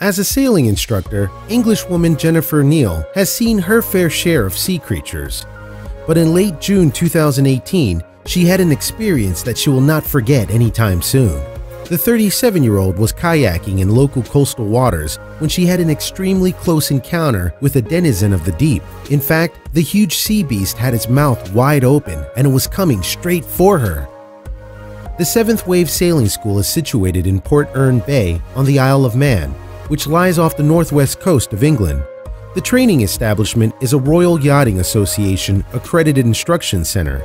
As a sailing instructor, Englishwoman Jennifer Kneale has seen her fair share of sea creatures. But in late June 2018, she had an experience that she will not forget anytime soon. The 37-year-old was kayaking in local coastal waters when she had an extremely close encounter with a denizen of the deep. In fact, the huge sea beast had its mouth wide open and it was coming straight for her. The 7th Wave Sailing School is situated in Port Erin Bay on the Isle of Man, which lies off the northwest coast of England. The training establishment is a Royal Yachting Association-accredited instruction center.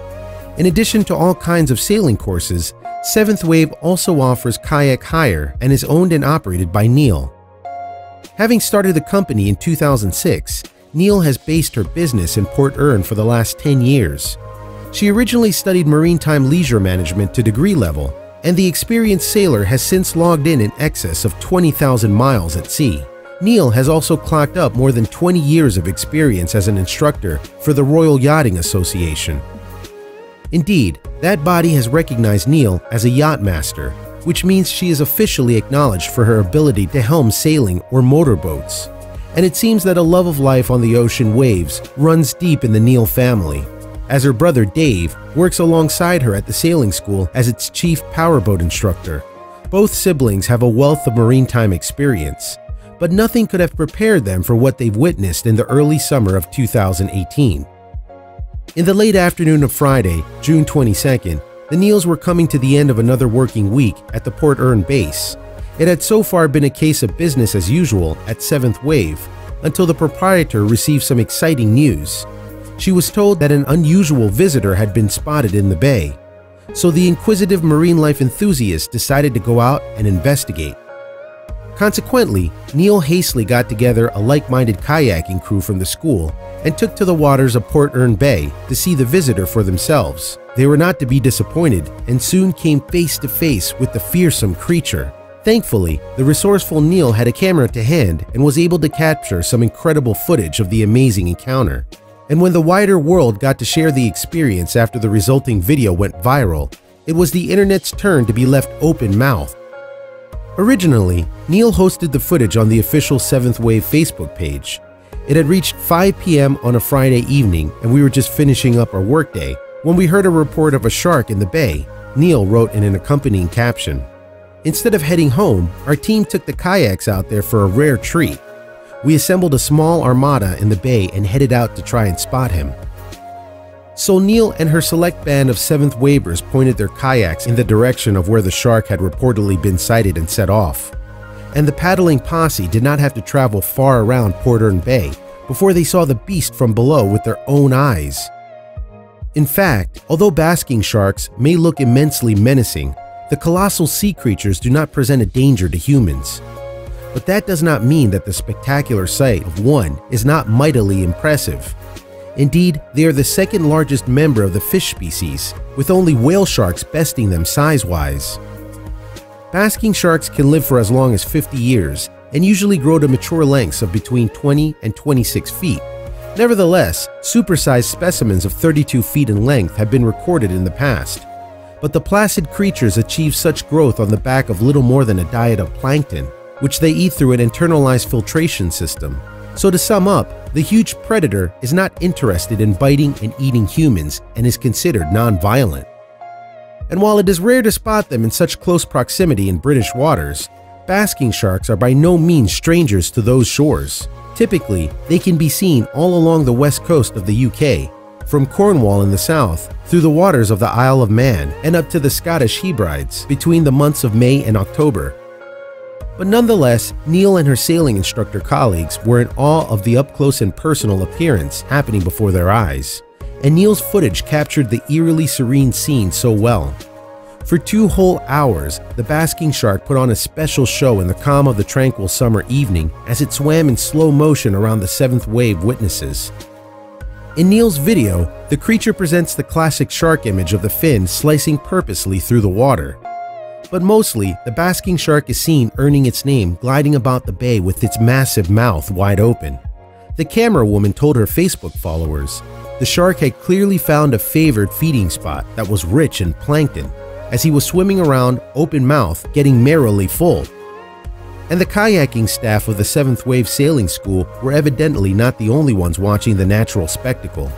In addition to all kinds of sailing courses, 7th Wave also offers kayak hire and is owned and operated by Kneale. Having started the company in 2006, Kneale has based her business in Port Erin for the last 10 years. She originally studied maritime leisure management to degree level, and the experienced sailor has since logged in excess of 20,000 miles at sea. Kneale has also clocked up more than 20 years of experience as an instructor for the Royal Yachting Association. Indeed, that body has recognized Kneale as a yacht master, which means she is officially acknowledged for her ability to helm sailing or motorboats. And it seems that a love of life on the ocean waves runs deep in the Kneale family, as her brother Dave works alongside her at the sailing school as its chief powerboat instructor. Both siblings have a wealth of maritime experience, but nothing could have prepared them for what they've witnessed in the early summer of 2018. In the late afternoon of Friday, June 22nd, the Kneales were coming to the end of another working week at the Port Erin base. It had so far been a case of business as usual at 7th Wave, until the proprietor received some exciting news. She was told that an unusual visitor had been spotted in the bay, so the inquisitive marine life enthusiast decided to go out and investigate. Consequently, Kneale hastily got together a like-minded kayaking crew from the school and took to the waters of Port Erin Bay to see the visitor for themselves. They were not to be disappointed and soon came face to face with the fearsome creature. Thankfully, the resourceful Kneale had a camera to hand and was able to capture some incredible footage of the amazing encounter. And when the wider world got to share the experience after the resulting video went viral, it was the internet's turn to be left open-mouthed. Originally, Kneale hosted the footage on the official 7th Wave Facebook page. It had reached 5 p.m. on a Friday evening and we were just finishing up our workday when we heard a report of a shark in the bay, Kneale wrote in an accompanying caption. Instead of heading home, our team took the kayaks out there for a rare treat. We assembled a small armada in the bay and headed out to try and spot him. So Kneale and her select band of 7th Wavers pointed their kayaks in the direction of where the shark had reportedly been sighted and set off. And the paddling posse did not have to travel far around Port Erin Bay before they saw the beast from below with their own eyes. In fact, although basking sharks may look immensely menacing, the colossal sea creatures do not present a danger to humans. But that does not mean that the spectacular sight of one is not mightily impressive. Indeed, they are the second largest member of the fish species, with only whale sharks besting them size-wise. Basking sharks can live for as long as 50 years and usually grow to mature lengths of between 20 and 26 feet. Nevertheless, supersized specimens of 32 feet in length have been recorded in the past. But the placid creatures achieve such growth on the back of little more than a diet of plankton, which they eat through an internalized filtration system. So to sum up, the huge predator is not interested in biting and eating humans and is considered non-violent. And while it is rare to spot them in such close proximity in British waters, basking sharks are by no means strangers to those shores. Typically, they can be seen all along the west coast of the UK, from Cornwall in the south, through the waters of the Isle of Man, and up to the Scottish Hebrides between the months of May and October. But nonetheless, Kneale and her sailing instructor colleagues were in awe of the up-close and personal appearance happening before their eyes, and Kneale's footage captured the eerily serene scene so well. For 2 whole hours, the basking shark put on a special show in the calm of the tranquil summer evening as it swam in slow motion around the 7th Wave witnesses. In Kneale's video, the creature presents the classic shark image of the fin slicing purposely through the water. But mostly, the basking shark is seen earning its name gliding about the bay with its massive mouth wide open. The camera woman told her Facebook followers the shark had clearly found a favored feeding spot that was rich in plankton, as he was swimming around open-mouthed, getting merrily full. And the kayaking staff of the 7th Wave Sailing School were evidently not the only ones watching the natural spectacle.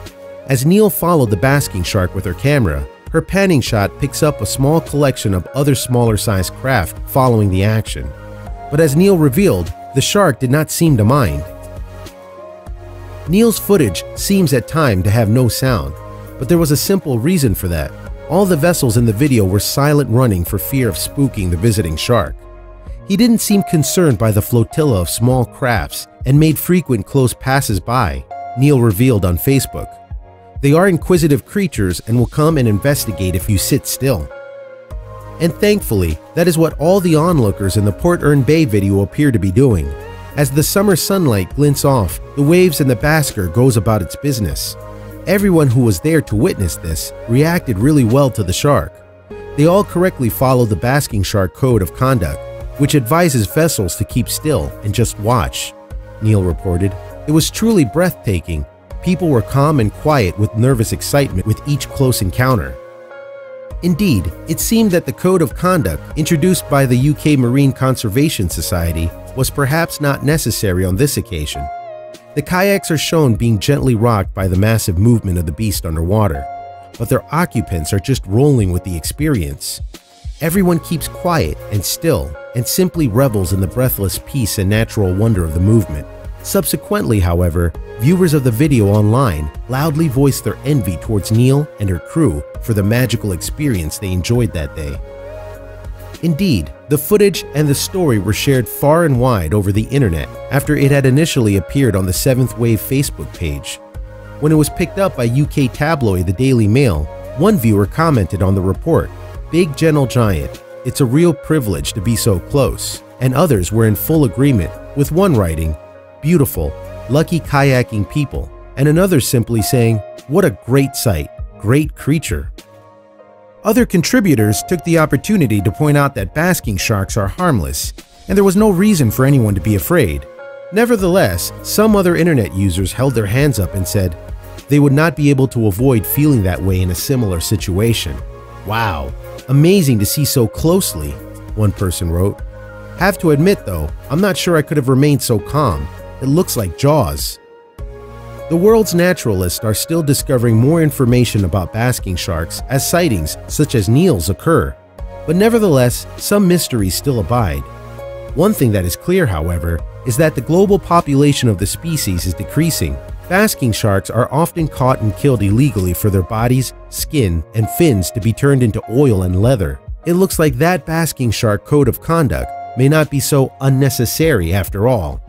As Kneale followed the basking shark with her camera, her panning shot picks up a small collection of other smaller-sized craft following the action. But as Kneale revealed, the shark did not seem to mind. Kneale's footage seems at times to have no sound, but there was a simple reason for that. All the vessels in the video were silent running for fear of spooking the visiting shark. He didn't seem concerned by the flotilla of small crafts and made frequent close passes by, Kneale revealed on Facebook. They are inquisitive creatures and will come and investigate if you sit still. And thankfully, that is what all the onlookers in the Port Erin Bay video appear to be doing. As the summer sunlight glints off, the waves and the basker goes about its business. Everyone who was there to witness this reacted really well to the shark. They all correctly followed the basking shark code of conduct, which advises vessels to keep still and just watch, Kneale reported. It was truly breathtaking. People were calm and quiet with nervous excitement with each close encounter. Indeed, it seemed that the code of conduct introduced by the UK Marine Conservation Society was perhaps not necessary on this occasion. The kayaks are shown being gently rocked by the massive movement of the beast underwater, but their occupants are just rolling with the experience. Everyone keeps quiet and still and simply revels in the breathless peace and natural wonder of the movement. Subsequently, however, viewers of the video online loudly voiced their envy towards Kneale and her crew for the magical experience they enjoyed that day. Indeed, the footage and the story were shared far and wide over the internet after it had initially appeared on the 7th Wave Facebook page. When it was picked up by UK tabloid The Daily Mail, one viewer commented on the report, "Big gentle giant, it's a real privilege to be so close," and others were in full agreement, with one writing, "Beautiful, lucky kayaking people," and another simply saying, "What a great sight, great creature." Other contributors took the opportunity to point out that basking sharks are harmless, and there was no reason for anyone to be afraid. Nevertheless, some other internet users held their hands up and said they would not be able to avoid feeling that way in a similar situation. "Wow, amazing to see so closely," one person wrote. "Have to admit though, I'm not sure I could have remained so calm. It looks like Jaws." The world's naturalists are still discovering more information about basking sharks as sightings such as Kneale's occur, but nevertheless, some mysteries still abide. One thing that is clear, however, is that the global population of the species is decreasing. Basking sharks are often caught and killed illegally for their bodies, skin, and fins to be turned into oil and leather. It looks like that basking shark code of conduct may not be so unnecessary after all.